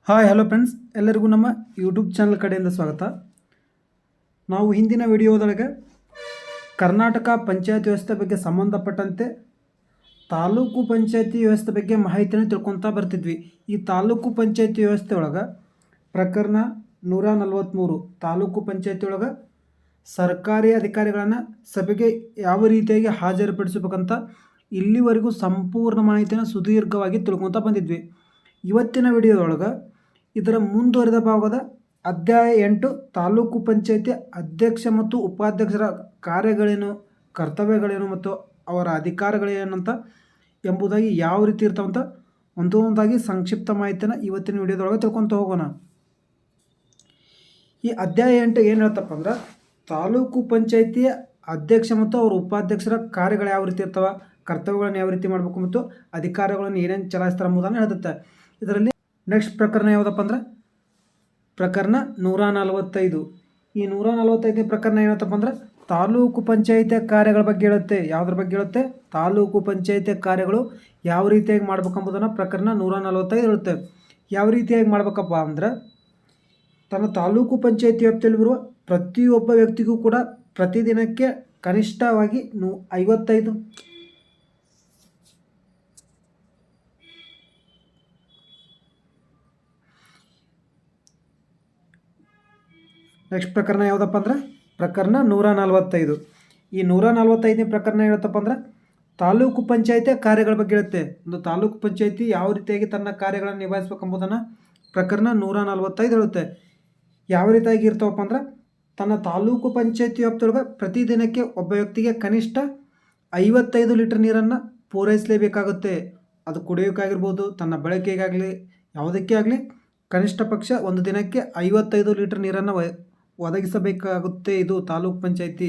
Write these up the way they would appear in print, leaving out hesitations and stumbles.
Hi hello friends, ಎಲ್ಲರಿಗೂ ನಮ್ಮ YouTube channel ಕಡೆಯಿಂದ ಸ್ವಾಗತ. ನಾವು ಹಿಂದಿನ ವಿಡಿಯೋದೊಳಗೆ ಕರ್ನಾಟಕ ಪಂಚಾಯತ್ ವ್ಯವಸ್ಥೆ ಬಗ್ಗೆ ಸಂಬಂಧಪಟ್ಟಂತೆ ತಾಲೂಕು ಪಂಚಾಯತಿ ವ್ಯವಸ್ಥೆ ಬಗ್ಗೆ ಮಾಹಿತಿಯನ್ನು ತಿಳ್ಕೊತಾ ಬರ್ತಿದ್ವಿ. ಈ ತಾಲೂಕು ಪಂಚಾಯತಿ ವ್ಯವಸ್ಥೆ ಒಳಗೆ ಪ್ರಕರಣ 143 ತಾಲೂಕು ಪಂಚಾಯತಿ ಒಳಗೆ ಸರ್ಕಾರಿ ಅಧಿಕಾರಿಗಳನ್ನು ಸಭೆಗೆ ಯಾವ ರೀತಿಯಾಗಿ ಹಾಜರುಪಡಿಸಬೇಕಂತ ಇಲ್ಲಿವರೆಗೂ ಸಂಪೂರ್ಣ ಮಾಹಿತಿಯನ್ನು ಸುದೀರ್ಘವಾಗಿ ತಿಳ್ಕೊತಾ ಬಂದಿದ್ವಿ. ಇವತ್ತಿನ ವಿಡಿಯೋದೊಳಗೆ ಇದರ ಮುಂದುವರೆದ ಭಾಗದ ಅಧ್ಯಾಯ 8 ತಾಲೂಕು ಪಂಚಾಯತಿ ಅಧ್ಯಕ್ಷ ಮತ್ತು ಉಪಾಧ್ಯಕ್ಷರ ಕಾರ್ಯಗಳೇನು, ಕರ್ತವ್ಯಗಳೇನು ಮತ್ತು ಅವರ ಅಧಿಕಾರಗಳೇನಂತ ಎಂಬುದಾಗಿ ಯಾವ ರೀತಿ ಇರ್ತಾವಂತ ಒಂದೊಂದಾಗಿ ಸಂಕ್ಷಿಪ್ತ ಮಾಹಿತಿಯನ್ನು ಇವತ್ತಿನ ವಿಡಿಯೋದೊಳಗೆ ತಿಳ್ಕೊತ ಹೋಗೋಣ. ಈ ಅಧ್ಯಾಯ 8 ಏನು ಹೇಳ್ತಪ್ಪ ಅಂದ್ರೆ, ತಾಲೂಕು ಪಂಚಾಯತಿಯ ಅಧ್ಯಕ್ಷ ಮತ್ತು ಅವರ ಉಪಾಧ್ಯಕ್ಷರ ಕಾರ್ಯಗಳು ಯಾವ ರೀತಿ ಇರ್ತಾವೆ, ಕರ್ತವ್ಯಗಳನ್ನು ಯಾವ ರೀತಿ ಮಾಡಬೇಕು ಮತ್ತು ಅಧಿಕಾರಗಳನ್ನು ಏನೇನು ಚಲಾಯಿಸ್ತಾರೆ ಎಂಬುದನ್ನು ಹೇಳುತ್ತೆ. ಇದರಲ್ಲಿ ನೆಕ್ಸ್ಟ್ ಪ್ರಕರಣ ಯಾವುದಪ್ಪ ಅಂದ್ರೆ ಪ್ರಕರಣ 145. ಈ 145ನೇ ಪ್ರಕರಣ ಏನತ್ತಪ್ಪ ಅಂದ್ರೆ ತಾಲೂಕು ಪಂಚಾಯತಿಯ ಕಾರ್ಯಗಳ ಬಗ್ಗೆ ಹೇಳುತ್ತೆ. ಯಾವುದ್ರ ಬಗ್ಗೆ ಹೇಳುತ್ತೆ? ತಾಲೂಕು ಪಂಚಾಯತಿಯ ಕಾರ್ಯಗಳು ಯಾವ ರೀತಿಯಾಗಿ ಮಾಡ್ಬೇಕೆಂಬುದನ್ನು ಪ್ರಕರಣ 145 ಹೇಳುತ್ತೆ. ಯಾವ ರೀತಿಯಾಗಿ ಮಾಡ್ಬೇಕಪ್ಪ ಅಂದ್ರೆ, ತನ್ನ ತಾಲೂಕು ಪಂಚಾಯತಿ ವ್ಯಾಪ್ತಿಯಲ್ಲಿರುವ ಪ್ರತಿಯೊಬ್ಬ ವ್ಯಕ್ತಿಗೂ ಕೂಡ ಪ್ರತಿದಿನಕ್ಕೆ ಕನಿಷ್ಠವಾಗಿ 55 ನೆಕ್ಸ್ಟ್ ಪ್ರಕರಣ ಯಾವುದಪ್ಪ ಅಂದ್ರೆ ಪ್ರಕರಣ 145. ಈ 145ನೇ ಪ್ರಕರಣ ಹೇಳುತ್ತಪ್ಪ ಅಂದ್ರೆ ತಾಲೂಕು ಪಂಚಾಯತಿಯ ಕಾರ್ಯಗಳ ಬಗ್ಗೆ ಹೇಳುತ್ತೆ. ಒಂದು ತಾಲೂಕು ಪಂಚಾಯತಿ ಯಾವ ರೀತಿಯಾಗಿ ತನ್ನ ಕಾರ್ಯಗಳನ್ನು ನಿಭಾಯಿಸಬೇಕೆಂಬುದನ್ನು ಪ್ರಕರಣ 145 ಹೇಳುತ್ತೆ. ಯಾವ ರೀತಿಯಾಗಿ ಇರ್ತಾವಪ್ಪ ಅಂದ್ರೆ, ತನ್ನ ತಾಲೂಕು ಪಂಚಾಯತಿ ವ್ಯಾಪ್ತಿಯೊಳಗೆ ಪ್ರತಿದಿನಕ್ಕೆ ಒಬ್ಬ ವ್ಯಕ್ತಿಗೆ ಕನಿಷ್ಠ 55 ಲೀಟರ್ ನೀರನ್ನು ಪೂರೈಸಲೇಬೇಕಾಗುತ್ತೆ. ಅದು ಕುಡಿಯೋಕ್ಕಾಗಿರ್ಬೋದು, ತನ್ನ ಬಳಕೆಗಾಗಲಿ, ಯಾವುದಕ್ಕೆ ಆಗಲಿ ಕನಿಷ್ಠ ಪಕ್ಷ ಒಂದು ದಿನಕ್ಕೆ 55 ಲೀಟರ್ ನೀರನ್ನು ಒದಗಿಸಬೇಕಾಗುತ್ತೆ. ಇದು ತಾಲೂಕು ಪಂಚಾಯತಿ.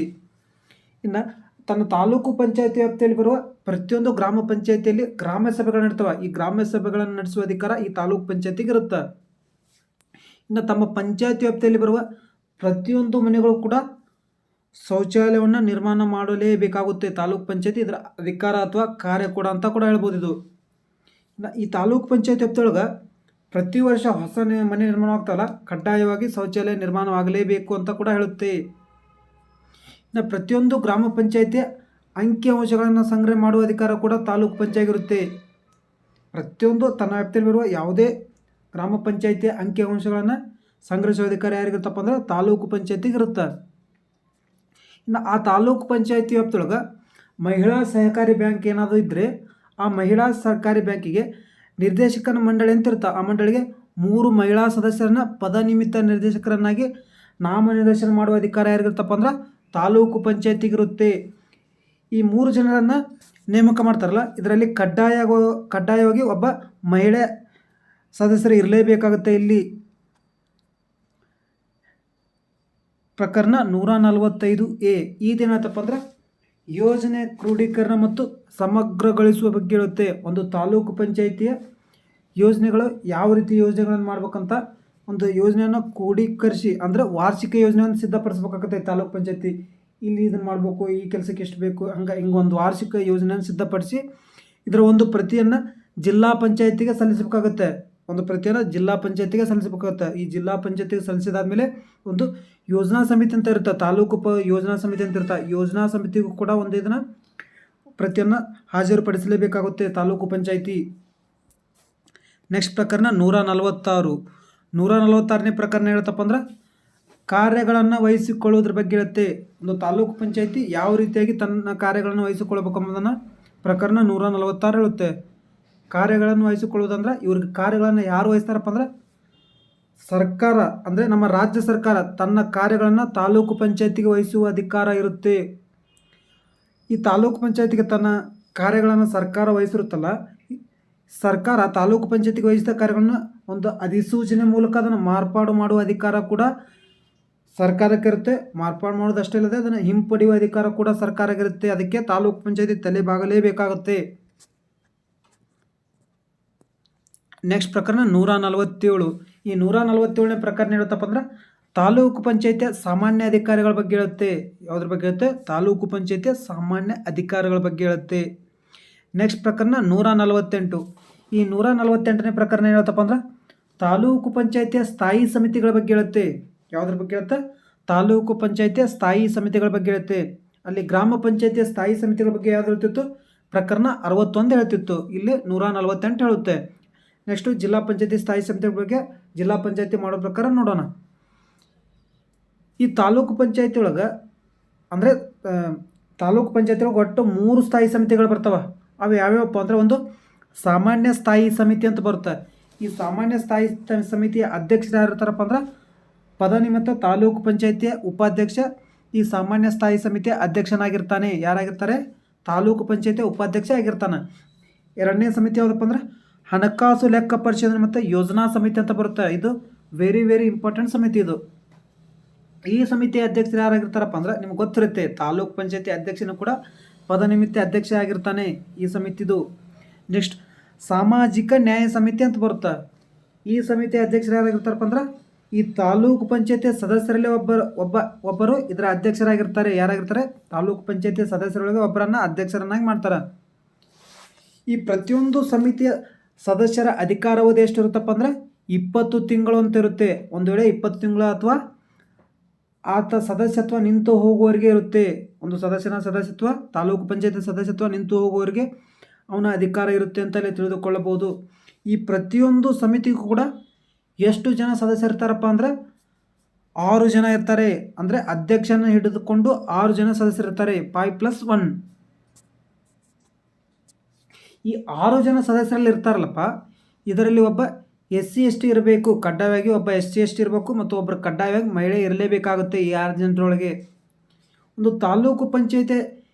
ಇನ್ನು ತನ್ನ ತಾಲೂಕು ಪಂಚಾಯತಿ ವ್ಯಾಪ್ತಿಯಲ್ಲಿ ಬರುವ ಪ್ರತಿಯೊಂದು ಗ್ರಾಮ ಪಂಚಾಯತಿಯಲ್ಲಿ ಗ್ರಾಮ ಸಭೆಗಳು ನಡೀತವೆ. ಈ ಗ್ರಾಮ ಸಭೆಗಳನ್ನು ನಡೆಸುವ ಅಧಿಕಾರ ಈ ತಾಲೂಕು ಪಂಚಾಯತಿಗೆ ಇರುತ್ತೆ. ಇನ್ನು ತಮ್ಮ ಪಂಚಾಯತಿ ವ್ಯಾಪ್ತಿಯಲ್ಲಿ ಬರುವ ಪ್ರತಿಯೊಂದು ಮನೆಗಳು ಕೂಡ ಶೌಚಾಲಯವನ್ನು ನಿರ್ಮಾಣ ಮಾಡಲೇಬೇಕಾಗುತ್ತೆ. ತಾಲೂಕು ಪಂಚಾಯತಿ ಇದರ ಅಧಿಕಾರ ಅಥವಾ ಕಾರ್ಯ ಕೂಡ ಅಂತ ಕೂಡ ಹೇಳ್ಬೋದು. ಇದು ಈ ತಾಲೂಕು ಪಂಚಾಯತಿ ವ್ಯಾಪ್ತಿಯೊಳಗೆ ಪ್ರತಿ ವರ್ಷ ಹೊಸ ಮನೆ ನಿರ್ಮಾಣ ಆಗ್ತಲ್ಲ, ಕಡ್ಡಾಯವಾಗಿ ಶೌಚಾಲಯ ನಿರ್ಮಾಣವಾಗಲೇಬೇಕು ಅಂತ ಕೂಡ ಹೇಳುತ್ತೆ. ಇನ್ನು ಪ್ರತಿಯೊಂದು ಗ್ರಾಮ ಪಂಚಾಯತಿಯ ಅಂಕಿಅಂಶಗಳನ್ನು ಸಂಗ್ರಹ ಮಾಡುವ ಅಧಿಕಾರ ಕೂಡ ತಾಲೂಕು ಪಂಚಾಯತ್ ಇರುತ್ತೆ. ಪ್ರತಿಯೊಂದು ತನ್ನ ವ್ಯಾಪ್ತಿಯಲ್ಲಿ ಬರುವ ಯಾವುದೇ ಗ್ರಾಮ ಪಂಚಾಯತಿಯ ಅಂಕಿಅಂಶಗಳನ್ನು ಸಂಗ್ರಹಿಸುವ ಅಧಿಕಾರ ಯಾರಿಗಿರುತ್ತಪ್ಪ ಅಂದ್ರೆ ತಾಲೂಕು ಪಂಚಾಯತಿಗೆ ಇರುತ್ತೆ. ಇನ್ನು ಆ ತಾಲೂಕು ಪಂಚಾಯತಿ ವ್ಯಾಪ್ತಿಯೊಳಗೆ ಮಹಿಳಾ ಸಹಕಾರಿ ಬ್ಯಾಂಕ್ ಏನಾದರೂ ಇದ್ದರೆ ಆ ಮಹಿಳಾ ಸಹಕಾರಿ ಬ್ಯಾಂಕಿಗೆ ನಿರ್ದೇಶಕನ ಮಂಡಳಿ ಅಂತ ಇರುತ್ತೆ. ಆ ಮಂಡಳಿಗೆ 3 ಮಹಿಳಾ ಸದಸ್ಯರನ್ನ ಪದನಿಮಿತ್ತ ನಿರ್ದೇಶಕರನ್ನಾಗಿ ನಾಮನಿರ್ದೇಶನ ಮಾಡುವ ಅಧಿಕಾರ ಯಾರಿಗಿರುತ್ತಪ್ಪ ಅಂದ್ರೆ ತಾಲೂಕು ಪಂಚಾಯತಿಗಿರುತ್ತೆ. ಈ 3 ಜನರನ್ನು ನೇಮಕ ಮಾಡ್ತಾರಲ್ಲ, ಇದರಲ್ಲಿ ಕಡ್ಡಾಯವಾಗಿ ಒಬ್ಬ ಮಹಿಳೆ ಸದಸ್ಯರು ಇರಲೇಬೇಕಾಗುತ್ತೆ. ಇಲ್ಲಿ ಪ್ರಕರಣ 145A ಇದೇನಾಯ್ತಪ್ಪ ಅಂದ್ರೆ ಯೋಜನೆ ಕ್ರೋಢೀಕರಣ ಮತ್ತು ಸಮಗ್ರಗೊಳಿಸುವ ಬಗ್ಗೆ ಹೇಳುತ್ತೆ. ಒಂದು ತಾಲೂಕು ಪಂಚಾಯಿತಿಯ ಯೋಜನೆಗಳು ಯಾವ ರೀತಿ ಯೋಜನೆಗಳನ್ನು ಮಾಡ್ಬೇಕಂತ ಒಂದು ಯೋಜನೆಯನ್ನು ಕ್ರೋಢೀಕರಿಸಿ ಅಂದರೆ ವಾರ್ಷಿಕ ಯೋಜನೆಯನ್ನು ಸಿದ್ಧಪಡಿಸ್ಬೇಕಾಗುತ್ತೆ ತಾಲೂಕು ಪಂಚಾಯತಿ. ಇಲ್ಲಿ ಇದನ್ನು ಮಾಡಬೇಕು, ಈ ಕೆಲಸಕ್ಕೆ ಎಷ್ಟು ಬೇಕು, ಹಿಂಗೊಂದು ವಾರ್ಷಿಕ ಯೋಜನೆಯನ್ನು ಸಿದ್ಧಪಡಿಸಿ ಇದರ ಒಂದು ಪ್ರತಿಯನ್ನು ಜಿಲ್ಲಾ ಪಂಚಾಯತಿಗೆ ಸಲ್ಲಿಸಬೇಕಾಗುತ್ತೆ. ಒಂದು ಪ್ರತಿಯನ್ನು ಜಿಲ್ಲಾ ಪಂಚಾಯತಿಗೆ ಸಲ್ಲಿಸಬೇಕಾಗುತ್ತೆ. ಈ ಜಿಲ್ಲಾ ಪಂಚಾಯತಿಗೆ ಸಲ್ಲಿಸಿದಾದ್ಮೇಲೆ ಒಂದು ಯೋಜನಾ ಸಮಿತಿ ಅಂತ ಇರುತ್ತೆ. ತಾಲೂಕು ಯೋಜನಾ ಸಮಿತಿ ಅಂತ ಇರುತ್ತೆ. ಯೋಜನಾ ಸಮಿತಿಗೂ ಕೂಡ ಒಂದು ಇದನ್ನು ಪ್ರತಿಯನ್ನು ಹಾಜರುಪಡಿಸಲೇಬೇಕಾಗುತ್ತೆ ತಾಲೂಕು ಪಂಚಾಯತಿ. ನೆಕ್ಸ್ಟ್ ಪ್ರಕರಣ 146ನೇ ಪ್ರಕರಣ ಹೇಳ್ತಪ್ಪ ಅಂದ್ರೆ ಕಾರ್ಯಗಳನ್ನು ವಹಿಸಿಕೊಳ್ಳುವುದ್ರ ಬಗ್ಗೆ ಹೇಳುತ್ತೆ. ಒಂದು ತಾಲೂಕು ಪಂಚಾಯತಿ ಯಾವ ರೀತಿಯಾಗಿ ತನ್ನ ಕಾರ್ಯಗಳನ್ನು ವಹಿಸಿಕೊಳ್ಳಬೇಕು ಎಂಬುದನ್ನು ಪ್ರಕರಣ 146 ಹೇಳುತ್ತೆ. ಕಾರ್ಯಗಳನ್ನು ವಹಿಸಿಕೊಳ್ಳುವುದಂದ್ರೆ ಇವ್ರಿಗೆ ಕಾರ್ಯಗಳನ್ನು ಯಾರು ವಹಿಸ್ತಾರಪ್ಪ ಅಂದ್ರೆ ಸರ್ಕಾರ, ಅಂದರೆ ನಮ್ಮ ರಾಜ್ಯ ಸರ್ಕಾರ ತನ್ನ ಕಾರ್ಯಗಳನ್ನು ತಾಲೂಕು ಪಂಚಾಯತಿಗೆ ವಹಿಸುವ ಅಧಿಕಾರ ಇರುತ್ತೆ. ಈ ತಾಲೂಕು ಪಂಚಾಯತಿಗೆ ತನ್ನ ಕಾರ್ಯಗಳನ್ನು ಸರ್ಕಾರ ವಹಿಸಿರುತ್ತಲ್ಲ, ಸರ್ಕಾರ ತಾಲೂಕು ಪಂಚಾಯತಿಗೆ ವಹಿಸಿದ ಕಾರ್ಯಗಳನ್ನು ಒಂದು ಅಧಿಸೂಚನೆ ಮೂಲಕ ಅದನ್ನು ಮಾರ್ಪಾಡು ಮಾಡುವ ಅಧಿಕಾರ ಕೂಡ ಸರ್ಕಾರಕ್ಕೆ ಇರುತ್ತೆ. ಮಾರ್ಪಾಡು ಮಾಡೋದಷ್ಟೇ ಇಲ್ಲದೆ ಅದನ್ನು ಹಿಂಪಡೆಯುವ ಅಧಿಕಾರ ಕೂಡ ಸರ್ಕಾರಕ್ಕೆ ಇರುತ್ತೆ. ಅದಕ್ಕೆ ತಾಲೂಕು ಪಂಚಾಯತಿ ತಲೆಬಾಗಲೇಬೇಕಾಗುತ್ತೆ. ನೆಕ್ಸ್ಟ್ ಪ್ರಕರಣ 147. ಈ 147ನೇ ಪ್ರಕರಣ ಹೇಳುತ್ತಪ್ಪ ಅಂದ್ರೆ ತಾಲೂಕು ಪಂಚಾಯತಿಯ ಸಾಮಾನ್ಯ ಅಧಿಕಾರಿಗಳ ಬಗ್ಗೆ ಹೇಳುತ್ತೆ. ಯಾವುದ್ರ ಬಗ್ಗೆ ಹೇಳುತ್ತೆ? ತಾಲೂಕು ಪಂಚಾಯತಿಯ ಸಾಮಾನ್ಯ ಅಧಿಕಾರಿಗಳ ಬಗ್ಗೆ ಹೇಳುತ್ತೆ. ನೆಕ್ಸ್ಟ್ ಪ್ರಕರಣ 148. ಈ 148ನೇ ಪ್ರಕರಣ ಹೇಳುತ್ತಪ್ಪ ಅಂದ್ರೆ ತಾಲೂಕು ಪಂಚಾಯಿತಿಯ ಸ್ಥಾಯಿ ಸಮಿತಿಗಳ ಬಗ್ಗೆ ಹೇಳುತ್ತೆ. ಯಾವುದ್ರ ಬಗ್ಗೆ ಹೇಳುತ್ತೆ? ತಾಲೂಕು ಪಂಚಾಯಿತಿಯ ಸ್ಥಾಯಿ ಸಮಿತಿಗಳ ಬಗ್ಗೆ ಹೇಳುತ್ತೆ. ಅಲ್ಲಿ ಗ್ರಾಮ ಪಂಚಾಯಿತಿಯ ಸ್ಥಾಯಿ ಸಮಿತಿಗಳ ಬಗ್ಗೆ ಯಾವ್ದು ಹೇಳ್ತಿತ್ತು? ಪ್ರಕರಣ 61 ಹೇಳ್ತಿತ್ತು. ಇಲ್ಲಿ 148 ಹೇಳುತ್ತೆ. ನೆಕ್ಸ್ಟು ಜಿಲ್ಲಾ ಪಂಚಾಯತಿ ಸ್ಥಾಯಿ ಸಮಿತಿಗಳ ಬಗ್ಗೆ ಜಿಲ್ಲಾ ಪಂಚಾಯತಿ ಮಾಡೋ ಪ್ರಕಾರ ನೋಡೋಣ. ಈ ತಾಲೂಕು ಪಂಚಾಯತಿ ಒಳಗೆ ಅಂದರೆ ತಾಲೂಕು ಪಂಚಾಯತಿ ಒಳಗೆ ಒಟ್ಟು 3 ಸ್ಥಾಯಿ ಸಮಿತಿಗಳು ಬರ್ತವೆ. ಅವು ಯಾವ್ಯಾವಪ್ಪ ಅಂದರೆ, ಒಂದು ಸಾಮಾನ್ಯ ಸ್ಥಾಯಿ ಸಮಿತಿ ಅಂತ ಬರುತ್ತೆ. ಈ ಸಾಮಾನ್ಯ ಸ್ಥಾಯಿ ಸಮಿತಿಯ ಅಧ್ಯಕ್ಷರು ಯಾರು ಇರ್ತಾರಪ್ಪ ಅಂದ್ರೆ ಪದನಿಮಿತ್ತ ತಾಲೂಕು ಪಂಚಾಯತಿಯ ಉಪಾಧ್ಯಕ್ಷ ಈ ಸಾಮಾನ್ಯ ಸ್ಥಾಯಿ ಸಮಿತಿಯ ಅಧ್ಯಕ್ಷನಾಗಿರ್ತಾನೆ. ಯಾರಾಗಿರ್ತಾರೆ? ತಾಲೂಕು ಪಂಚಾಯತಿಯ ಉಪಾಧ್ಯಕ್ಷ ಆಗಿರ್ತಾನೆ. ಎರಡನೇ ಸಮಿತಿ ಯಾವುದಪ್ಪ ಅಂದ್ರೆ ಹಣಕಾಸು ಲೆಕ್ಕ ಪರಿಶೋಧನೆ ಮತ್ತು ಯೋಜನಾ ಸಮಿತಿ ಅಂತ ಬರುತ್ತೆ. ಇದು ವೆರಿ ವೆರಿ ಇಂಪಾರ್ಟೆಂಟ್ ಸಮಿತಿ. ಇದು ಈ ಸಮಿತಿಯ ಅಧ್ಯಕ್ಷರು ಯಾರಾಗಿರ್ತಾರಪ್ಪ ಅಂದ್ರೆ ನಿಮ್ಗೆ ಗೊತ್ತಿರುತ್ತೆ, ತಾಲೂಕು ಪಂಚಾಯತಿ ಅಧ್ಯಕ್ಷನೂ ಕೂಡ ಪದನಿಮಿತ್ತ ಅಧ್ಯಕ್ಷ ಆಗಿರ್ತಾನೆ ಈ ಸಮಿತಿದು. ನೆಕ್ಸ್ಟ್ ಸಾಮಾಜಿಕ ನ್ಯಾಯ ಸಮಿತಿ ಅಂತ ಬರುತ್ತೆ. ಈ ಸಮಿತಿಯ ಅಧ್ಯಕ್ಷರು ಯಾರಾಗಿರ್ತಾರಪ್ಪ ಅಂದ್ರೆ ಈ ತಾಲೂಕು ಪಂಚಾಯತಿಯ ಸದಸ್ಯರಲ್ಲಿ ಒಬ್ಬರು ಇದರ ಅಧ್ಯಕ್ಷರಾಗಿರ್ತಾರೆ. ಯಾರಾಗಿರ್ತಾರೆ? ತಾಲೂಕು ಪಂಚಾಯತಿಯ ಸದಸ್ಯರೊಳಗೆ ಒಬ್ಬರನ್ನ ಅಧ್ಯಕ್ಷರನ್ನಾಗಿ ಮಾಡ್ತಾರೆ. ಈ ಪ್ರತಿಯೊಂದು ಸಮಿತಿಯ ಸದಸ್ಯರ ಅಧಿಕಾರಾವಧಿ ಎಷ್ಟು ಇರುತ್ತಪ್ಪ ಅಂದರೆ 20 ತಿಂಗಳು ಅಂತ ಇರುತ್ತೆ. ಒಂದು ವೇಳೆ 20 ತಿಂಗಳು ಅಥವಾ ಆತ ಸದಸ್ಯತ್ವ ನಿಂತು ಹೋಗುವವರೆಗೆ ಇರುತ್ತೆ. ಒಂದು ಸದಸ್ಯನ ಸದಸ್ಯತ್ವ, ತಾಲೂಕು ಪಂಚಾಯತಿ ಸದಸ್ಯತ್ವ ನಿಂತು ಹೋಗುವವರೆಗೆ ಅವನ ಅಧಿಕಾರ ಇರುತ್ತೆ ಅಂತಲೇ ತಿಳಿದುಕೊಳ್ಳಬಹುದು. ಈ ಪ್ರತಿಯೊಂದು ಸಮಿತಿಗೂ ಕೂಡ ಎಷ್ಟು ಜನ ಸದಸ್ಯರಿರ್ತಾರಪ್ಪ ಅಂದರೆ 6 ಜನ ಇರ್ತಾರೆ. ಅಂದರೆ ಅಧ್ಯಕ್ಷನ ಹಿಡಿದುಕೊಂಡು 6 ಜನ ಸದಸ್ಯರಿರ್ತಾರೆ. 5+1. ಈ 6 ಜನ ಸದಸ್ಯರಲ್ಲಿ ಇರ್ತಾರಲ್ಲಪ್ಪ, ಇದರಲ್ಲಿ ಒಬ್ಬ SC/ST ಇರಬೇಕು ಕಡ್ಡಾಯವಾಗಿ, ಒಬ್ಬ SC/ST ಇರಬೇಕು ಮತ್ತು ಒಬ್ಬರು ಕಡ್ಡಾಯವಾಗಿ ಮಹಿಳೆ ಇರಲೇಬೇಕಾಗುತ್ತೆ ಈ 6 ಜನರೊಳಗೆ. ಒಂದು ತಾಲೂಕು ಪಂಚಾಯತಿ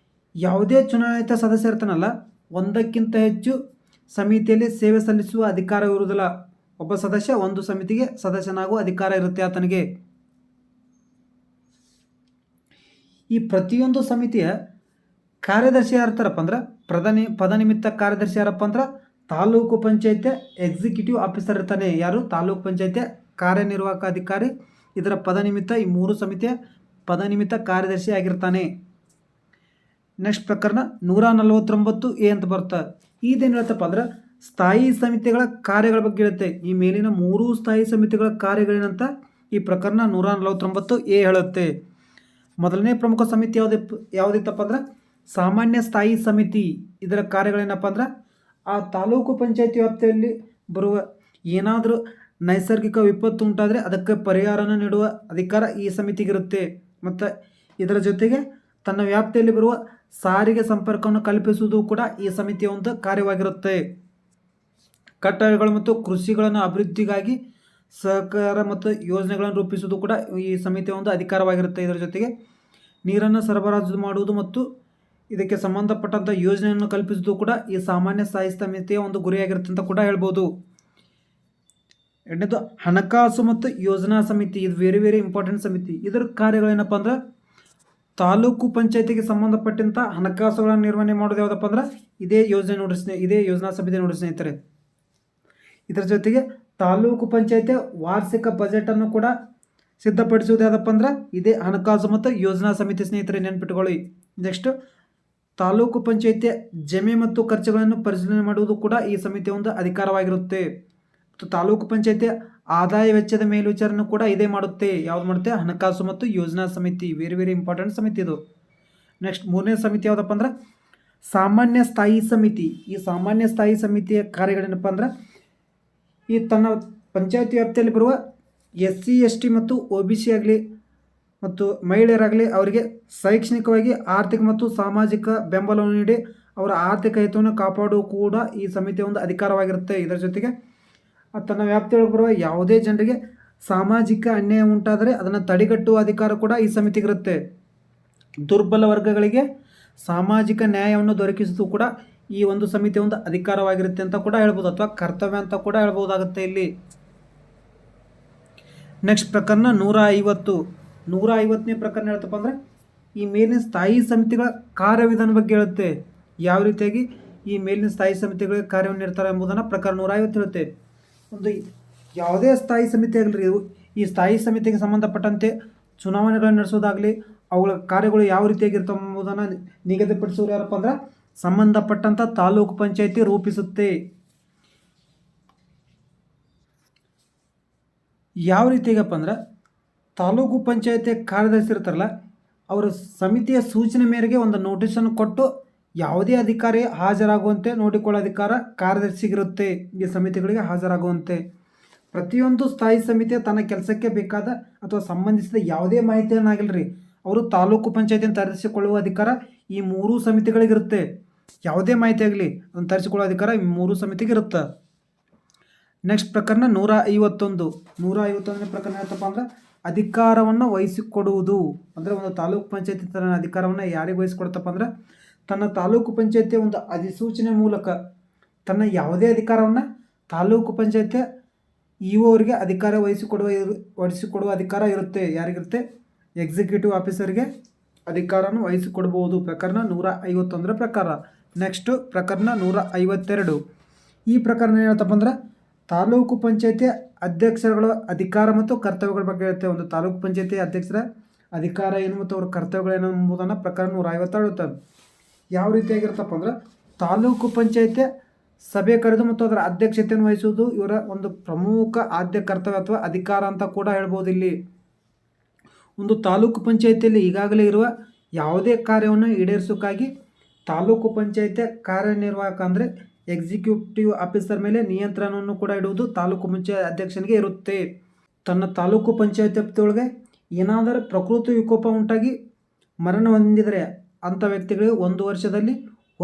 ಯಾವುದೇ ಚುನಾಯಿತ ಸದಸ್ಯ ಇರ್ತಾನಲ್ಲ, ಒಂದಕ್ಕಿಂತ ಹೆಚ್ಚು ಸಮಿತಿಯಲ್ಲಿ ಸೇವೆ ಸಲ್ಲಿಸುವ ಅಧಿಕಾರ ಇರುವುದಿಲ್ಲ. ಒಬ್ಬ ಸದಸ್ಯ ಒಂದು ಸಮಿತಿಗೆ ಸದಸ್ಯನಾಗುವ ಅಧಿಕಾರ ಇರುತ್ತೆ ಆತನಿಗೆ. ಈ ಪ್ರತಿಯೊಂದು ಸಮಿತಿಯ ಕಾರ್ಯದರ್ಶಿ ಯಾರಿರ್ತಾರಪ್ಪ ಅಂದ್ರೆ ಪದನಿಮಿತ್ತ ಕಾರ್ಯದರ್ಶಿ ಯಾರಪ್ಪ ಅಂದ್ರೆ ತಾಲೂಕು ಪಂಚಾಯತಿಯ ಎಕ್ಸಿಕ್ಯೂಟಿವ್ ಆಫೀಸರ್ ಇರ್ತಾನೆ. ಯಾರು? ತಾಲೂಕು ಪಂಚಾಯತಿಯ ಕಾರ್ಯನಿರ್ವಾಹಕ ಅಧಿಕಾರಿ. ಇದರ ಪದನಿಮಿತ್ತ ಈ 3 ಸಮಿತಿಯ ಪದನಿಮಿತ್ತ ಕಾರ್ಯದರ್ಶಿ ಆಗಿರ್ತಾನೆ. ನೆಕ್ಸ್ಟ್ ಪ್ರಕರಣ 149A ಅಂತ ಬರುತ್ತೆ. ಇದೇನು ಹೇಳುತ್ತಪ್ಪ ಅಂದ್ರೆ ಸ್ಥಾಯಿ ಸಮಿತಿಗಳ ಕಾರ್ಯಗಳ ಬಗ್ಗೆ ಹೇಳುತ್ತೆ. ಈ ಮೇಲಿನ 3 ಸ್ಥಾಯಿ ಸಮಿತಿಗಳ ಕಾರ್ಯಗಳೇನಂತ ಈ ಪ್ರಕರಣ 149A ಹೇಳುತ್ತೆ. ಮೊದಲನೇ ಪ್ರಮುಖ ಸಮಿತಿ ಯಾವುದಿತ್ತಪ್ಪ ಅಂದ್ರೆ ಸಾಮಾನ್ಯ ಸ್ಥಾಯಿ ಸಮಿತಿ. ಇದರ ಕಾರ್ಯಗಳೇನಪ್ಪ ಅಂದ್ರೆ ಆ ತಾಲೂಕು ಪಂಚಾಯತಿ ವ್ಯಾಪ್ತಿಯಲ್ಲಿ ಬರುವ ಏನಾದರೂ ನೈಸರ್ಗಿಕ ವಿಪತ್ತು ಉಂಟಾದರೆ ಅದಕ್ಕೆ ಪರಿಹಾರನ ನೀಡುವ ಅಧಿಕಾರ ಈ ಸಮಿತಿಗಿರುತ್ತೆ. ಮತ್ತು ಇದರ ಜೊತೆಗೆ ತನ್ನ ವ್ಯಾಪ್ತಿಯಲ್ಲಿ ಬರುವ ಸಾರಿಗೆ ಸಂಪರ್ಕವನ್ನು ಕಲ್ಪಿಸುವುದು ಕೂಡ ಈ ಸಮಿತಿಯ ಒಂದು ಕಾರ್ಯವಾಗಿರುತ್ತೆ. ಕಟ್ಟಡಗಳು ಮತ್ತು ಕೃಷಿಗಳನ್ನು ಅಭಿವೃದ್ಧಿಗಾಗಿ ಸಹಕಾರ ಮತ್ತು ಯೋಜನೆಗಳನ್ನು ರೂಪಿಸುವುದು ಕೂಡ ಈ ಸಮಿತಿಯ ಒಂದು ಅಧಿಕಾರವಾಗಿರುತ್ತೆ. ಇದರ ಜೊತೆಗೆ ನೀರನ್ನು ಸರಬರಾಜು ಮಾಡುವುದು ಮತ್ತು ಇದಕ್ಕೆ ಸಂಬಂಧಪಟ್ಟಂಥ ಯೋಜನೆಯನ್ನು ಕಲ್ಪಿಸುವುದು ಕೂಡ ಈ ಸಾಮಾನ್ಯ ಸ್ಥಾಯಿ ಸಮಿತಿಯ ಒಂದು ಗುರಿಯಾಗಿರುತ್ತೆ ಅಂತ ಕೂಡ ಹೇಳ್ಬೋದು. ಎರಡನೇದು ಹಣಕಾಸು ಮತ್ತು ಯೋಜನಾ ಸಮಿತಿ. ಇದು ವೆರಿ ವೆರಿ ಇಂಪಾರ್ಟೆಂಟ್ ಸಮಿತಿ. ಇದರ ಕಾರ್ಯಗಳೇನಪ್ಪ ಅಂದ್ರೆ ತಾಲೂಕು ಪಂಚಾಯತಿಗೆ ಸಂಬಂಧಪಟ್ಟಂಥ ಹಣಕಾಸುಗಳನ್ನು ನಿರ್ವಹಣೆ ಮಾಡೋದು ಯಾವುದಪ್ಪ ಅಂದ್ರೆ ಇದೇ ಯೋಜನಾ ಸಮಿತಿ ನೋಡಿ ಸ್ನೇಹಿತರೆ. ಇದರ ಜೊತೆಗೆ ತಾಲೂಕು ಪಂಚಾಯತಿಯ ವಾರ್ಷಿಕ ಬಜೆಟನ್ನು ಕೂಡ ಸಿದ್ಧಪಡಿಸುವುದು ಯಾವುದಪ್ಪ ಅಂದ್ರೆ ಇದೇ ಹಣಕಾಸು ಮತ್ತು ಯೋಜನಾ ಸಮಿತಿ ಸ್ನೇಹಿತರೆ, ನೆನ್ಪಿಟ್ಕೊಳ್ಳಿ. ನೆಕ್ಸ್ಟ್ ತಾಲೂಕು ಪಂಚಾಯತಿಯ ಜಮೆ ಮತ್ತು ಖರ್ಚುಗಳನ್ನು ಪರಿಶೀಲನೆ ಮಾಡುವುದು ಕೂಡ ಈ ಸಮಿತಿಯ ಒಂದು ಅಧಿಕಾರವಾಗಿರುತ್ತೆ. ಮತ್ತು ತಾಲೂಕು ಪಂಚಾಯತಿಯ ಆದಾಯ ವೆಚ್ಚದ ಮೇಲ್ವಿಚಾರಣೆ ಕೂಡ ಇದೇ ಮಾಡುತ್ತೆ. ಯಾವ್ದು ಮಾಡುತ್ತೆ? ಹಣಕಾಸು ಮತ್ತು ಯೋಜನಾ ಸಮಿತಿ. ವೆರಿ ವೆರಿ ಇಂಪಾರ್ಟೆಂಟ್ ಸಮಿತಿ ಇದು. ನೆಕ್ಸ್ಟ್ 3ನೇ ಸಮಿತಿ ಯಾವುದಪ್ಪ ಅಂದ್ರೆ ಸಾಮಾನ್ಯ ಸ್ಥಾಯಿ ಸಮಿತಿ. ಈ ಸಾಮಾನ್ಯ ಸ್ಥಾಯಿ ಸಮಿತಿಯ ಕಾರ್ಯಗಳೇನಪ್ಪ ಅಂದ್ರೆ ಈ ತನ್ನ ಪಂಚಾಯತಿ ವ್ಯಾಪ್ತಿಯಲ್ಲಿ ಬರುವ SC/ST ಮತ್ತು OBC ಆಗಲಿ ಮತ್ತು ಮಹಿಳೆಯರಾಗಲಿ ಅವರಿಗೆ ಶೈಕ್ಷಣಿಕವಾಗಿ ಆರ್ಥಿಕ ಮತ್ತು ಸಾಮಾಜಿಕ ಬೆಂಬಲವನ್ನು ನೀಡಿ ಅವರ ಆರ್ಥಿಕ ಹಿತವನ್ನು ಕಾಪಾಡುವ ಕೂಡ ಈ ಸಮಿತಿಯ ಒಂದು ಅಧಿಕಾರವಾಗಿರುತ್ತೆ. ಇದರ ಜೊತೆಗೆ ತನ್ನ ವ್ಯಾಪ್ತಿಯೊಳಗೆ ಬರುವ ಯಾವುದೇ ಜನರಿಗೆ ಸಾಮಾಜಿಕ ಅನ್ಯಾಯ ಉಂಟಾದರೆ ಅದನ್ನು ತಡೆಗಟ್ಟುವ ಅಧಿಕಾರ ಕೂಡ ಈ ಸಮಿತಿಗಿರುತ್ತೆ. ದುರ್ಬಲ ವರ್ಗಗಳಿಗೆ ಸಾಮಾಜಿಕ ನ್ಯಾಯವನ್ನು ದೊರಕಿಸುವುದು ಕೂಡ ಈ ಒಂದು ಸಮಿತಿಯ ಒಂದು ಅಧಿಕಾರವಾಗಿರುತ್ತೆ ಅಂತ ಕೂಡ ಹೇಳ್ಬೋದು, ಅಥವಾ ಕರ್ತವ್ಯ ಅಂತ ಕೂಡ ಹೇಳ್ಬೋದಾಗುತ್ತೆ ಇಲ್ಲಿ. ನೆಕ್ಸ್ಟ್ ಪ್ರಕರಣ 150ನೇ ಪ್ರಕರಣ ಹೇಳ್ತಪ್ಪ ಅಂದರೆ ಈ ಮೇಲಿನ ಸ್ಥಾಯಿ ಸಮಿತಿಗಳ ಕಾರ್ಯವಿಧಾನ ಬಗ್ಗೆ ಹೇಳುತ್ತೆ. ಯಾವ ರೀತಿಯಾಗಿ ಈ ಮೇಲಿನ ಸ್ಥಾಯಿ ಸಮಿತಿಗಳಿಗೆ ಕಾರ್ಯವನ್ನು ನೀಡ್ತಾರೆ ಎಂಬುದನ್ನು ಪ್ರಕರಣ 150 ಹೇಳುತ್ತೆ. ಒಂದು ಯಾವುದೇ ಸ್ಥಾಯಿ ಸಮಿತಿ ಆಗಲಿ, ಈ ಸ್ಥಾಯಿ ಸಮಿತಿಗೆ ಸಂಬಂಧಪಟ್ಟಂತೆ ಚುನಾವಣೆಗಳನ್ನು ನಡೆಸೋದಾಗಲಿ ಅವುಗಳ ಕಾರ್ಯಗಳು ಯಾವ ರೀತಿಯಾಗಿರ್ತವೆ ಎಂಬುದನ್ನು ನಿಗದಿಪಡಿಸೋರು ಯಾರಪ್ಪ ಅಂದ್ರೆ ಸಂಬಂಧಪಟ್ಟಂಥ ತಾಲೂಕು ಪಂಚಾಯತಿ ರೂಪಿಸುತ್ತೆ. ಯಾವ ರೀತಿಗಪ್ಪ ಅಂದ್ರೆ ತಾಲೂಕು ಪಂಚಾಯತಿ ಕಾರ್ಯದರ್ಶಿ ಇರ್ತಾರಲ್ಲ ಅವರು ಸಮಿತಿಯ ಸೂಚನೆ ಮೇರೆಗೆ ಒಂದು ನೋಟಿಸನ್ನು ಕೊಟ್ಟು ಯಾವುದೇ ಅಧಿಕಾರಿ ಹಾಜರಾಗುವಂತೆ ನೋಡಿಕೊಳ್ಳೋ ಅಧಿಕಾರ ಕಾರ್ಯದರ್ಶಿಗಿರುತ್ತೆ. ಈ ಸಮಿತಿಗಳಿಗೆ ಹಾಜರಾಗುವಂತೆ ಪ್ರತಿಯೊಂದು ಸ್ಥಾಯಿ ಸಮಿತಿಯ ತನ್ನ ಕೆಲಸಕ್ಕೆ ಬೇಕಾದ ಅಥವಾ ಸಂಬಂಧಿಸಿದ ಯಾವುದೇ ಮಾಹಿತಿಯನ್ನಾಗಿಲ್ಲರಿ ಅವರು ತಾಲೂಕು ಪಂಚಾಯತಿಯನ್ನು ತರಿಸಿಕೊಳ್ಳುವ ಅಧಿಕಾರ ಈ ಮೂರೂ ಸಮಿತಿಗಳಿಗಿರುತ್ತೆ. ಯಾವುದೇ ಮಾಹಿತಿ ಆಗಲಿ ಅದನ್ನು ತರಿಸಿಕೊಳ್ಳುವ ಅಧಿಕಾರ ಈ ಮೂರೂ ಸಮಿತಿಗಿರುತ್ತೆ. ನೆಕ್ಸ್ಟ್ ಪ್ರಕರಣ 151ನೇ ಪ್ರಕರಣ ಏನಪ್ಪ ಅಂದ್ರೆ ಅಧಿಕಾರವನ್ನು ವಹಿಸಿಕೊಡುವುದು. ಅಂದರೆ ಒಂದು ತಾಲೂಕು ಪಂಚಾಯತಿ ತನ್ನ ಅಧಿಕಾರವನ್ನು ಯಾರಿಗೆ ವಹಿಸಿಕೊಡ್ತಪ್ಪ ಅಂದ್ರೆ ತನ್ನ ತಾಲೂಕು ಪಂಚಾಯತಿಯ ಒಂದು ಅಧಿಸೂಚನೆ ಮೂಲಕ ತನ್ನ ಯಾವುದೇ ಅಧಿಕಾರವನ್ನು ತಾಲೂಕು ಪಂಚಾಯತಿಯ ಇಒ ಅವರಿಗೆ ಅಧಿಕಾರ ವಹಿಸಿಕೊಡುವ ಅಧಿಕಾರ ಇರುತ್ತೆ. ಯಾರಿಗಿರುತ್ತೆ? ಎಕ್ಸಿಕ್ಯೂಟಿವ್ ಆಫೀಸರ್ಗೆ ಅಧಿಕಾರವನ್ನು ವಹಿಸಿಕೊಡ್ಬೋದು. ಪ್ರಕರಣ 151ರ ಪ್ರಕಾರ. ನೆಕ್ಸ್ಟು ಪ್ರಕರಣ 152. ಈ ಪ್ರಕರಣ ಏನಂತಪ್ಪ ಅಂದ್ರೆ ತಾಲೂಕು ಪಂಚಾಯತಿ ಅಧ್ಯಕ್ಷರುಗಳ ಅಧಿಕಾರ ಮತ್ತು ಕರ್ತವ್ಯಗಳ ಬಗ್ಗೆ ಇರುತ್ತೆ. ಒಂದು ತಾಲೂಕು ಪಂಚಾಯತಿ ಅಧ್ಯಕ್ಷರ ಅಧಿಕಾರ ಏನು ಮತ್ತು ಅವರ ಕರ್ತವ್ಯಗಳೇನು ಎಂಬುದನ್ನು ಪ್ರಕರಣ 152 ಹೇಳುತ್ತದೆ. ಯಾವ ರೀತಿಯಾಗಿರುತ್ತಪ್ಪ ಅಂದ್ರೆ ತಾಲೂಕು ಪಂಚಾಯತಿ ಸಭೆ ಕರೆದು ಮತ್ತು ಅದರ ಅಧ್ಯಕ್ಷತೆಯನ್ನು ವಹಿಸುವುದು ಇವರ ಒಂದು ಪ್ರಮುಖ ಆದ್ಯ ಕರ್ತವ್ಯ ಅಥವಾ ಅಧಿಕಾರ ಅಂತ ಕೂಡ ಹೇಳ್ಬೋದು. ಇಲ್ಲಿ ಒಂದು ತಾಲೂಕು ಪಂಚಾಯತಿಯಲ್ಲಿ ಈಗಾಗಲೇ ಇರುವ ಯಾವುದೇ ಕಾರ್ಯವನ್ನು ಈಡೇರಿಸೋಕ್ಕಾಗಿ ತಾಲೂಕು ಪಂಚಾಯತಿಯ ಕಾರ್ಯನಿರ್ವಾಹಕ ಅಂದರೆ ಎಕ್ಸಿಕ್ಯೂಟಿವ್ ಆಫೀಸರ್ ಮೇಲೆ ನಿಯಂತ್ರಣವನ್ನು ಕೂಡ ಇಡುವುದು ತಾಲೂಕು ಪಂಚಾಯತ್ ಅಧ್ಯಕ್ಷನಿಗೆ ಇರುತ್ತೆ. ತನ್ನ ತಾಲೂಕು ಪಂಚಾಯತ್ ವ್ಯಾಪ್ತಿಯೊಳಗೆ ಏನಾದರೂ ಪ್ರಕೃತಿ ವಿಕೋಪ ಉಂಟಾಗಿ ಮರಣ ಹೊಂದಿದರೆ ಅಂಥ ವ್ಯಕ್ತಿಗಳಿಗೆ 1 ವರ್ಷದಲ್ಲಿ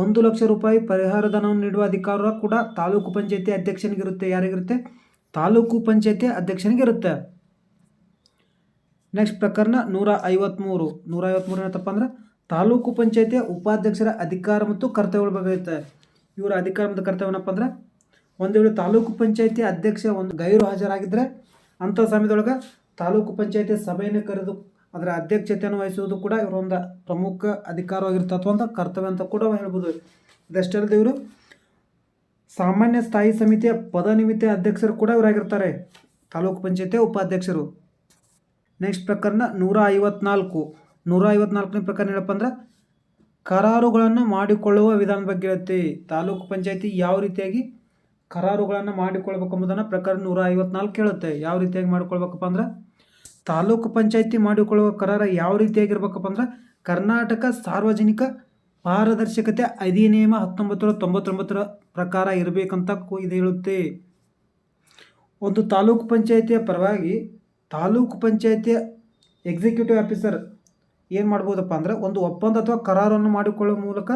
1 ಲಕ್ಷ ರೂಪಾಯಿ ಪರಿಹಾರ ಧನವನ್ನು ನೀಡುವ ಅಧಿಕಾರ ಕೂಡ ತಾಲೂಕು ಪಂಚಾಯತಿ ಅಧ್ಯಕ್ಷನಿಗಿರುತ್ತೆ. ಯಾರಿಗಿರುತ್ತೆ? ತಾಲೂಕು ಪಂಚಾಯತಿ ಅಧ್ಯಕ್ಷನಿಗಿರುತ್ತೆ. ನೆಕ್ಸ್ಟ್ ಪ್ರಕರಣ 153 ಏನಪ್ಪ ಅಂದ್ರೆ ತಾಲೂಕು ಪಂಚಾಯತಿಯ ಉಪಾಧ್ಯಕ್ಷರ ಅಧಿಕಾರ ಮತ್ತು ಕರ್ತವ್ಯಗಳ ಬಗ್ಗೆ ಇರುತ್ತೆ. ಇವರ ಅಧಿಕಾರ ಮತ್ತು ಕರ್ತವ್ಯ ಏನಪ್ಪ ಅಂದ್ರೆ ಒಂದು ವೇಳೆ ತಾಲೂಕು ಪಂಚಾಯತಿ ಅಧ್ಯಕ್ಷ ಒಂದು ಗೈರು ಹಾಜರಾಗಿದ್ದರೆ ಅಂಥ ಸಮಯದೊಳಗೆ ತಾಲೂಕು ಪಂಚಾಯತಿ ಸಭೆಯನ್ನು ಕರೆದು ಅದರ ಅಧ್ಯಕ್ಷತೆಯನ್ನು ವಹಿಸುವುದು ಕೂಡ ಇವರ ಒಂದು ಪ್ರಮುಖ ಅಧಿಕಾರವಾಗಿರುತ್ತೆ ಅಥವಾ ಒಂದು ಕರ್ತವ್ಯ ಅಂತ ಕೂಡ ಹೇಳ್ಬೋದು. ಇದಷ್ಟೇ ಅಲ್ಲದೆ ಇವರು ಸಾಮಾನ್ಯ ಸ್ಥಾಯಿ ಸಮಿತಿಯ ಪದನಿಮಿತ್ತ ಅಧ್ಯಕ್ಷರು ಕೂಡ ಇವರಾಗಿರ್ತಾರೆ, ತಾಲೂಕು ಪಂಚಾಯತಿಯ ಉಪಾಧ್ಯಕ್ಷರು. ನೆಕ್ಸ್ಟ್ ಪ್ರಕರಣ 154ನೇ ಪ್ರಕರಣ ಏನಪ್ಪ ಅಂದ್ರೆ ಕರಾರುಗಳನ್ನು ಮಾಡಿಕೊಳ್ಳುವ ವಿಧಾನದ ಬಗ್ಗೆ ಇರುತ್ತೆ. ತಾಲೂಕು ಪಂಚಾಯತಿ ಯಾವ ರೀತಿಯಾಗಿ ಕರಾರುಗಳನ್ನು ಮಾಡಿಕೊಳ್ಬೇಕು ಎಂಬುದನ್ನು ಪ್ರಕರಣ 154 ಹೇಳುತ್ತೆ. ಯಾವ ರೀತಿಯಾಗಿ ಮಾಡಿಕೊಳ್ಬೇಕಪ್ಪ ಅಂದ್ರೆ ತಾಲೂಕು ಪಂಚಾಯತಿ ಮಾಡಿಕೊಳ್ಳುವ ಕರಾರ ಯಾವ ರೀತಿಯಾಗಿರ್ಬೇಕಪ್ಪ ಅಂದ್ರೆ ಕರ್ನಾಟಕ ಸಾರ್ವಜನಿಕ ಪಾರದರ್ಶಕತೆ ಅಧಿನಿಯಮ 1999ರ ಪ್ರಕಾರ ಇರಬೇಕಂತ ಇದು ಹೇಳುತ್ತೆ. ಒಂದು ತಾಲೂಕು ಪಂಚಾಯತಿಯ ಪರವಾಗಿ ತಾಲೂಕು ಪಂಚಾಯತಿಯ ಎಕ್ಸಿಕ್ಯೂಟಿವ್ ಆಫೀಸರ್ ಏನು ಮಾಡ್ಬೋದಪ್ಪ ಅಂದ್ರೆ ಒಂದು ಒಪ್ಪಂದ ಅಥವಾ ಕರಾರನ್ನು ಮಾಡಿಕೊಳ್ಳುವ ಮೂಲಕ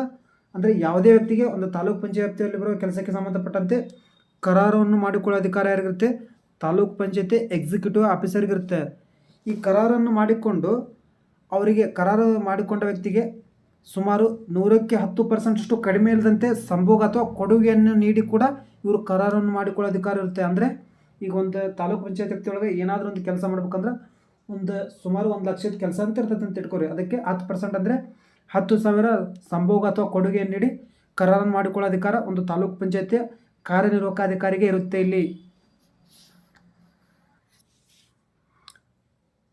ಅಂದರೆ ಯಾವುದೇ ವ್ಯಕ್ತಿಗೆ ಒಂದು ತಾಲೂಕು ಪಂಚಾಯತಿಯಲ್ಲಿ ಬರುವ ಕೆಲಸಕ್ಕೆ ಸಂಬಂಧಪಟ್ಟಂತೆ ಕರಾರವನ್ನು ಮಾಡಿಕೊಳ್ಳೋ ಅಧಿಕಾರ ಯಾರಿಗಿರುತ್ತೆ? ತಾಲೂಕು ಪಂಚಾಯತಿ ಎಕ್ಸಿಕ್ಯೂಟಿವ್ ಆಫೀಸರ್ಗಿರುತ್ತೆ. ಈ ಕರಾರನ್ನು ಮಾಡಿಕೊಂಡು ಅವರಿಗೆ ಕರಾರು ಮಾಡಿಕೊಂಡ ವ್ಯಕ್ತಿಗೆ ಸುಮಾರು 100ಕ್ಕೆ 10% ಕಡಿಮೆ ಇಲ್ಲದಂತೆ ಸಂಭೋಗ ಅಥವಾ ಕೊಡುಗೆಯನ್ನು ನೀಡಿ ಕೂಡ ಇವರು ಕರಾರನ್ನು ಮಾಡಿಕೊಳ್ಳೋ ಅಧಿಕಾರ ಇರುತ್ತೆ. ಅಂದರೆ ಈಗ ಒಂದು ತಾಲೂಕು ಪಂಚಾಯತ್ ವ್ಯಕ್ತಿಯೊಳಗೆ ಏನಾದರೂ ಒಂದು ಕೆಲಸ ಮಾಡ್ಬೇಕಂದ್ರೆ ಸುಮಾರು 1 ಲಕ್ಷದ ಕೆಲಸ ಅಂತ ಇರ್ತದೆ ಅಂತ ಇಟ್ಕೋರಿ. ಅದಕ್ಕೆ 10% ಅಂದರೆ 10,000 ಸಂಭೋಗ ಅಥವಾ ಕೊಡುಗೆಯನ್ನು ನೀಡಿ ಕರಾರನ್ನು ಮಾಡಿಕೊಳ್ಳೋ ಅಧಿಕಾರ ಒಂದು ತಾಲೂಕು ಪಂಚಾಯತಿಯ ಕಾರ್ಯನಿರ್ವಾಹಕ ಅಧಿಕಾರಿಗೆ ಇರುತ್ತೆ ಇಲ್ಲಿ.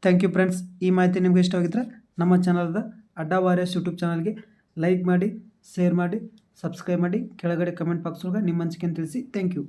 Thank you friends. ಈ ಮಾಹಿತಿ ನಿಮಗೆ ಇಷ್ಟವಾಗಿದ್ದರೆ ನಮ್ಮ ಚಾನಲ್ದ ಅಡ್ಡಾ ವಾರಿಯರ್ಸ್ ಯೂಟ್ಯೂಬ್ ಚಾನಲ್ಗೆ ಲೈಕ್ ಮಾಡಿ, ಶೇರ್ ಮಾಡಿ, ಸಬ್ಸ್ಕ್ರೈಬ್ ಮಾಡಿ, ಕೆಳಗಡೆ ಕಮೆಂಟ್ ಬಾಕ್ಸ್ ಒಳಗೆ ನಿಮ್ಮ ಅನಿಸಿಕೆಯನ್ನು ತಿಳಿಸಿ. Thank you.